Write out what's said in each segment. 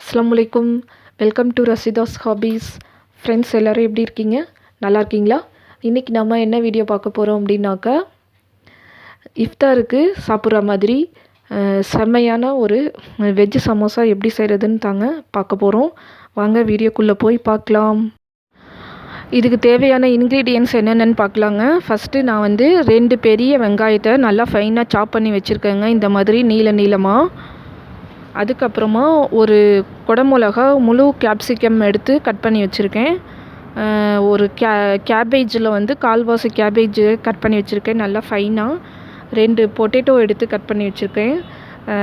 அஸ்ஸலாமு அலைக்கும். Welcome to Rasitha's hobbies. Friends எல்லோரும் எப்படி இருக்கீங்க? நல்லா இருக்கீங்களா? இன்றைக்கி நம்ம என்ன வீடியோ பார்க்க போகிறோம் அப்படின்னாக்கா, இஃப்தாருக்கு சாப்பிட்ற மாதிரி செம்மையான ஒரு வெஜ் சமோசா எப்படி செய்கிறதுன்னு தாங்க பார்க்க போகிறோம். வாங்க வீடியோக்குள்ளே போய் பார்க்கலாம். இதுக்கு தேவையான இன்க்ரீடியன்ட்ஸ் என்னென்னு பார்க்கலாங்க. ஃபஸ்ட்டு நான் 2 பெரிய வெங்காயத்தை நல்லா ஃபைனாக சாப் பண்ணி வச்சுருக்கேங்க, இந்த மாதிரி நீளமாக. அதுக்கப்புறமா ஒரு குடமிளகா முழு கேப்சிகம் எடுத்து கட் பண்ணி வச்சுருக்கேன். ஒரு கேபேஜில் கால்வாசி கேபேஜ் கட் பண்ணி வச்சுருக்கேன் நல்லா ஃபைனாக. 2 பொட்டேட்டோ எடுத்து கட் பண்ணி வச்சுருக்கேன்.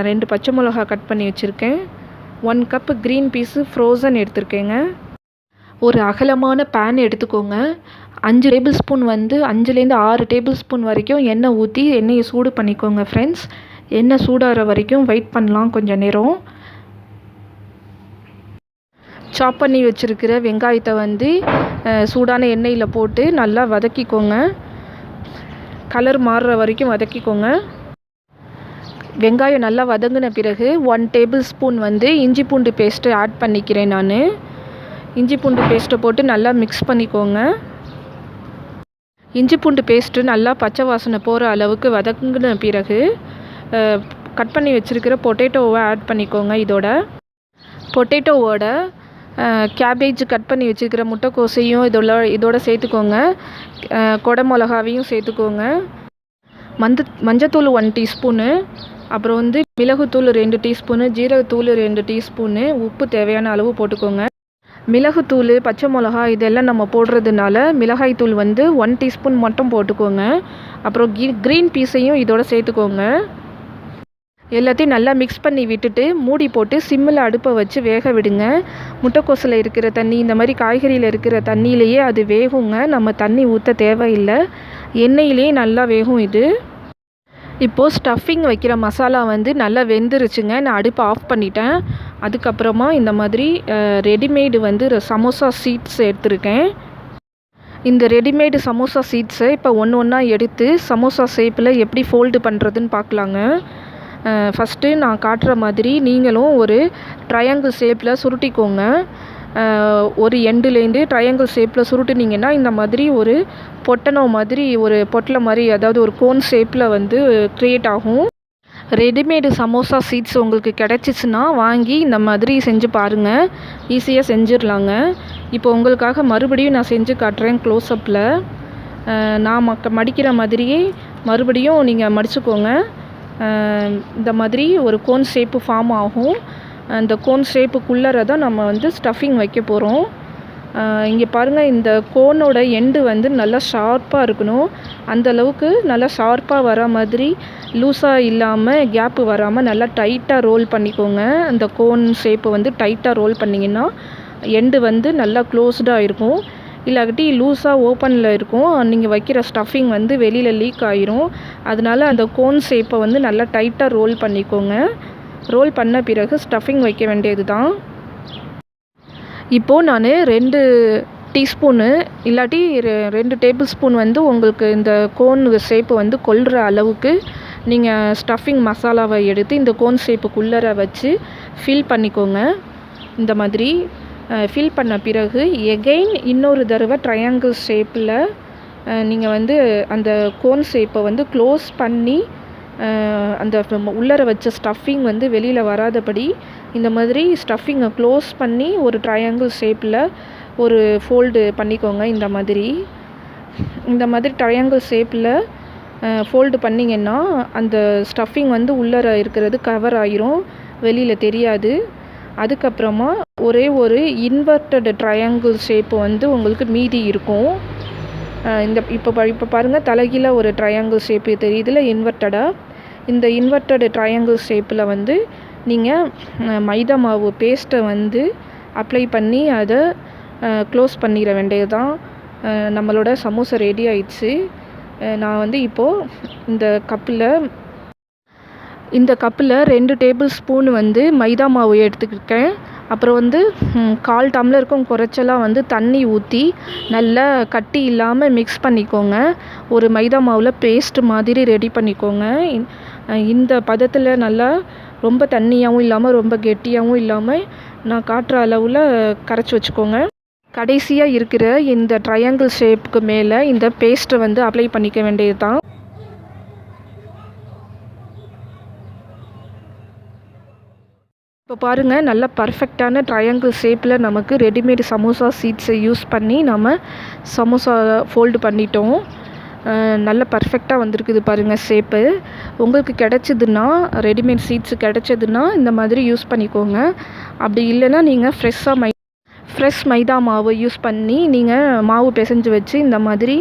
2 பச்சை மிளகா கட் பண்ணி வச்சுருக்கேன். 1 கப் க்ரீன் பீஸு ஃப்ரோசன் எடுத்துருக்கேங்க. ஒரு அகலமான பேன் எடுத்துக்கோங்க. 5 டேபிள் ஸ்பூன் 5லேருந்து 6 டேபிள் ஸ்பூன் வரைக்கும் எண்ணெய் ஊற்றி எண்ணெயை சூடு பண்ணிக்கோங்க ஃப்ரெண்ட்ஸ். எண்ணெய் சூடாகிற வரைக்கும் வெயிட் பண்ணலாம் கொஞ்சம் நேரம். சாப் பண்ணி வச்சுருக்கிற வெங்காயத்தை சூடான எண்ணெயில் போட்டு நல்லா வதக்கிக்கோங்க. கலர் மாறுற வரைக்கும் வதக்கிக்கோங்க. வெங்காயம் நல்லா வதங்கின பிறகு 1 டேபிள் ஸ்பூன் இஞ்சி பூண்டு பேஸ்ட்டு ஆட் பண்ணிக்கிறேன் நான். இஞ்சி பூண்டு பேஸ்ட்டை போட்டு நல்லா மிக்ஸ் பண்ணிக்கோங்க. இஞ்சி பூண்டு பேஸ்ட்டு நல்லா பச்சை வாசனை போகிற அளவுக்கு வதங்கின பிறகு கட் பண்ணி வச்சுருக்கிற பொட்டேட்டோவை ஆட் பண்ணிக்கோங்க. பொட்டேட்டோவோட கேபேஜ் கட் பண்ணி வச்சுருக்கிற முட்டைக்கோசையும் இதோட சேர்த்துக்கோங்க. குடமிளகாவையும் சேர்த்துக்கோங்க. மஞ்சத்தூள் 1 டீஸ்பூனு, அப்புறம் மிளகுத்தூள் 2 டீஸ்பூனு, ஜீரகத்தூள் 2 டீஸ்பூனு, உப்பு தேவையான அளவு போட்டுக்கோங்க. மிளகுத்தூள், பச்சை மிளகா இதெல்லாம் நம்ம போடுறதுனால மிளகாய்த்தூள் 1 டீஸ்பூன் மட்டும் போட்டுக்கோங்க. அப்புறம் க்ரீன் பீஸையும் இதோட சேர்த்துக்கோங்க. எல்லாத்தையும் நல்லா மிக்ஸ் பண்ணி விட்டுட்டு மூடி போட்டு சிம்மில் அடுப்பை வச்சு வேக விடுங்க. முட்டைக்கோசில் இருக்கிற தண்ணி, இந்த மாதிரி காய்கறியில் இருக்கிற தண்ணியிலையே அது வேகுங்க. நம்ம தண்ணி ஊற்ற தேவையில்லை, எண்ணெயிலேயே நல்லா வேகும் இது. இப்போது ஸ்டஃபிங் வைக்கிற மசாலா நல்லா வெந்துருச்சுங்க. நான் அடுப்பை ஆஃப் பண்ணிட்டேன். அதுக்கப்புறமா இந்த மாதிரி ரெடிமேடு சமோசா சீட்ஸ் எடுத்திருக்கேன். இந்த ரெடிமேடு சமோசா சீட்ஸை இப்போ ஒன்றா எடுத்து சமோசா ஷேப்பில் எப்படி ஃபோல்டு பண்ணுறதுன்னு பார்க்கலாங்க. ஃபஸ்ட்டு நான் காட்டுற மாதிரி நீங்களும் ஒரு ட்ரையாங்கிள் ஷேப்பில் சுருட்டிக்கோங்க. ஒரு எண்டுலேருந்து ட்ரையாங்கிள் ஷேப்பில் சுருட்டினீங்கன்னா இந்த மாதிரி ஒரு பொட்டனோ மாதிரி, ஒரு பொட்டலை மாதிரி, அதாவது ஒரு கோன் ஷேப்பில் க்ரியேட் ஆகும். ரெடிமேடு சமோசா சீட்ஸ் உங்களுக்கு கிடச்சிச்சின்னா வாங்கி இந்த மாதிரி செஞ்சு பாருங்கள். ஈஸியாக செஞ்சிடலாங்க. இப்போ உங்களுக்காக மறுபடியும் நான் செஞ்சு காட்டுறேன் க்ளோஸ்அப்பில். நான் மடிக்கிற மாதிரியே மறுபடியும் நீங்கள் மடிச்சுக்கோங்க. இந்த மாதிரி ஒரு கோன் ஷேப்பு ஃபார்ம் ஆகும். அந்த கோன் ஷேப்புக்குள்ளே தான் நம்ம ஸ்டஃபிங் வைக்க போகிறோம். இங்கே பாருங்கள், இந்த கோனோட எண்டு நல்லா ஷார்ப்பாக இருக்கணும். அந்தளவுக்கு நல்லா ஷார்ப்பாக வர மாதிரி, லூஸாக இல்லாமல் கேப்பு வராமல் நல்லா டைட்டாக ரோல் பண்ணிக்கோங்க. அந்த கோன் ஷேப்பு டைட்டாக ரோல் பண்ணிங்கன்னா எண்டு நல்லா க்ளோஸ்டாக இருக்கும். இல்லாட்டி லூஸாக ஓப்பனில் இருக்கும். நீங்கள் வைக்கிற ஸ்டஃபிங் வெளியில் லீக் ஆகிரும். அதனால் அந்த கோன் ஷேப்பை நல்லா டைட்டாக ரோல் பண்ணிக்கோங்க. ரோல் பண்ண பிறகு ஸ்டஃபிங் வைக்க வேண்டியது தான். இப்போது நான் 2 டீஸ்பூனு இல்லாட்டி 2 டேபிள் ஸ்பூன் உங்களுக்கு இந்த கோன் ஷேப்பு கொள்கிற அளவுக்கு நீங்கள் ஸ்டஃபிங் மசாலாவை எடுத்து இந்த கோன் ஷேப்புக்குள்ளே வச்சு ஃபில் பண்ணிக்கோங்க. இந்த மாதிரி ஃபில் பண்ண பிறகு எகெயின் இன்னொரு தடவை ட்ரையாங்கிள் ஷேப்பில் நீங்கள் அந்த கோன் ஷேப்பை க்ளோஸ் பண்ணி அந்த உள்ளர வச்ச ஸ்டஃபிங் வெளியில் வராதபடி இந்த மாதிரி ஸ்டஃபிங்கை க்ளோஸ் பண்ணி ஒரு ட்ரையாங்கிள் ஷேப்பில் ஒரு ஃபோல்டு பண்ணிக்கோங்க. இந்த மாதிரி ட்ரையாங்கிள் ஷேப்பில் ஃபோல்டு பண்ணிங்கன்னா அந்த ஸ்டஃபிங் உள்ளர இருக்கிறது கவர் ஆகிரும், வெளியில் தெரியாது. அதுக்கப்புறமா ஒரே ஒரு இன்வெர்ட்டட் ட்ரையாங்கிள் ஷேப்பு உங்களுக்கு மீதி இருக்கும். இப்போ பாருங்கள், தலைகீழ ஒரு ட்ரையாங்கிள் ஷேப்பு தெரியுதுல இன்வெர்ட்டடாக. இந்த இன்வெர்ட்டட் ட்ரையாங்கிள் ஷேப்பில் நீங்கள் மைதா மாவு பேஸ்ட்டை அப்ளை பண்ணி அதை க்ளோஸ் பண்ணிட வேண்டியது தான். நம்மளோட சமோசா ரெடி ஆயிடுச்சு. நான் இப்போது இந்த கப்பில் 2 டேபிள் ஸ்பூன் மைதா மாவு எடுத்துக்கிட்டேன். அப்புறம் 1/4 டம்ளருக்கும் குறைச்சலாக தண்ணி ஊற்றி நல்லா கட்டி இல்லாமல் மிக்ஸ் பண்ணிக்கோங்க. ஒரு மைதா மாவில் பேஸ்ட்டு மாதிரி ரெடி பண்ணிக்கோங்க. இந்த பதத்தில் நல்லா ரொம்ப தண்ணியாகவும் இல்லாமல் ரொம்ப கெட்டியாகவும் இல்லாமல் நான் காட்டுற அளவில் கரைச்சி வச்சுக்கோங்க. கடைசியாக இருக்கிற இந்த ட்ரையாங்கிள் ஷேப்புக்கு மேலே இந்த பேஸ்ட்டை வந்து அப்ளை பண்ணிக்க வேண்டியது தான். இப்போ பாருங்கள், நல்ல பர்ஃபெக்டான ட்ரையாங்கிள் ஷேப்பில் நமக்கு ரெடிமேட் சமோசா சீட்ஸை யூஸ் பண்ணி நம்ம சமோசா ஃபோல்டு பண்ணிட்டோம். நல்ல பர்ஃபெக்டாக வந்திருக்குது பாருங்கள் ஷேப்பு. உங்களுக்கு கிடச்சிதுன்னா, ரெடிமேட் சீட்ஸு கிடச்சதுன்னா இந்த மாதிரி யூஸ் பண்ணிக்கோங்க. அப்படி இல்லைன்னா நீங்கள் ஃப்ரெஷ் மைதா மாவு யூஸ் பண்ணி நீங்கள் மாவு பிசைஞ்சு வச்சு இந்த மாதிரி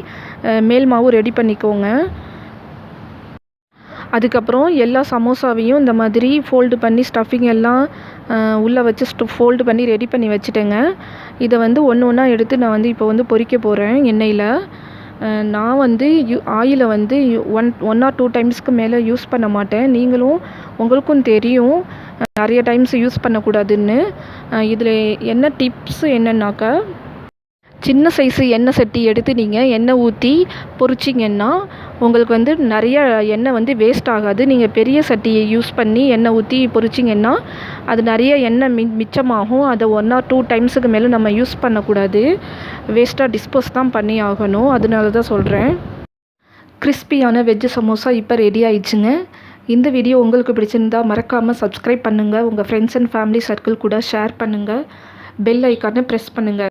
மேல் மாவு ரெடி பண்ணிக்கோங்க. அதுக்கப்புறம் எல்லா சமோசாவையும் இந்த மாதிரி ஃபோல்டு பண்ணி ஸ்டஃபிங் எல்லாம் உள்ளே வச்சு ஃபோல்டு பண்ணி ரெடி பண்ணி வச்சுட்டேங்க. இதை வந்து ஒன்று ஒன்றா எடுத்து நான் வந்து இப்போ வந்து பொரிக்க போகிறேன் எண்ணெயில். நான் வந்து ஆயிலை வந்து 1 or 2 டைம்ஸ்க்கு மேலே யூஸ் பண்ண மாட்டேன். உங்களுக்கும் தெரியும் நிறைய டைம்ஸ் யூஸ் பண்ணக்கூடாதுன்னு. இதில் என்ன டிப்ஸ் என்னன்னாக்கா, சின்ன சைஸு எண்ணெய் சட்டி எடுத்து நீங்கள் எண்ணெய் ஊற்றி பொரிச்சிங்கன்னா உங்களுக்கு வந்து நிறைய எண்ணெய் வந்து வேஸ்ட் ஆகாது. நீங்கள் பெரிய சட்டியை யூஸ் பண்ணி எண்ணெய் ஊற்றி பொரிச்சிங்கன்னா அது நிறைய எண்ணெய் மிச்சமாகும். அதை 1 or 2 டைம்ஸுக்கு மேலே நம்ம யூஸ் பண்ணக்கூடாது. வேஸ்ட்டாக டிஸ்போஸ் தான் பண்ணி ஆகணும். அதனால தான் சொல்கிறேன். கிறிஸ்பியான வெஜ் சமோசா இப்போ ரெடி ஆயிடுச்சுங்க. இந்த வீடியோ உங்களுக்கு பிடிச்சிருந்தா மறக்காமல் சப்ஸ்கிரைப் பண்ணுங்கள். உங்கள் ஃப்ரெண்ட்ஸ் அண்ட் ஃபேமிலி சர்க்கிள் கூட ஷேர் பண்ணுங்கள். பெல் ஐக்கானை ப்ரெஸ் பண்ணுங்கள்.